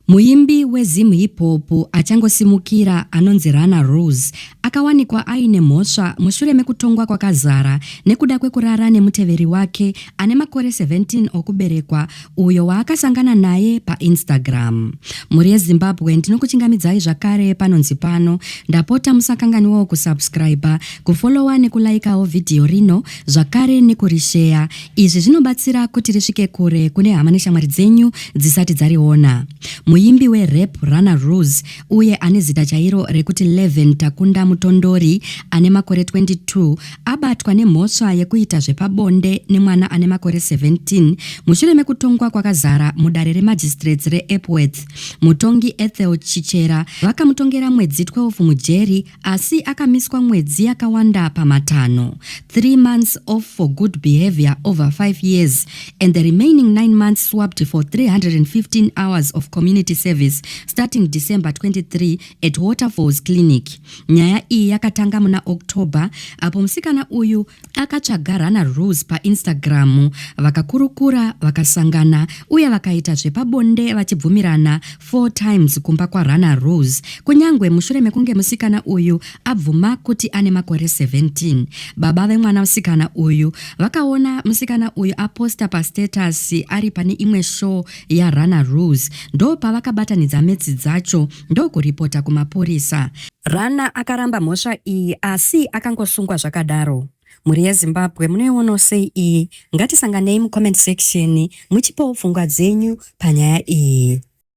Muimbi wezimu hip hop achangosimukira anonzi Runna Rules akawanikwa aine mhosva mushure mekutongwa kwakazara nekuda kwekurara nemuteveri wake ane makore 17 okuberekwa uyo waakasangana naye paInstagram. Muri yeZimbabwe ndinokuchingamidzai zvakare Panonzi Pano. Ndapota musakanganiwawo kusubscribe, kufollowa nekulaikawo vhidhiyo rino zvakare nekurishare. Izvi zvinobatsira kuti risvike kure kune hama neshamwari dzenyu dzisati dzariona. Muimbi werap Runna Rules uye ane zita chairo rekuti 11 Takunda Mutondori ane makore 22 abatwa nemhosva yekuita zvepabonde nemwana ane makore 17 mushure mekutongwa kwakazara mudare remagistrates reEpworth. Mutongi Ethel Chichera vakamutongera mwedzi 12 mujeri asi akamiswa mwedzi yakawanda pamatano. 3 months off for good behavior over 5 years and the remaining 9 months swapped for 315 hours of community service starting December 23 at Waterfalls Clinic. Nyaya iyi yakatanga muna October apo musikana uyu akatsvaga Runna Rules paInstagram, vakakurukura, vakasangana uye vakaita zvepabonde vachibvumirana 4 times kumba kwa Runna Rules, kunyangwe mushure mekunge musikana uyu abvuma kuti ane makore 17. Baba vemwana musikana uyu vakaona musikana uyu aposta pastatus ari pane imwe show ya Runna Rules, ndo pavakabatanidza metsi dzacho ndokuripota kumapurisa. Runna akaramba mhosva iyi asi akangosungwa zvakadaro. Muri yeZimbabwe munoiona sei iyi? Ngatisanganei mucomment section muchipawo pfungwa dzenyu panyaya iyi.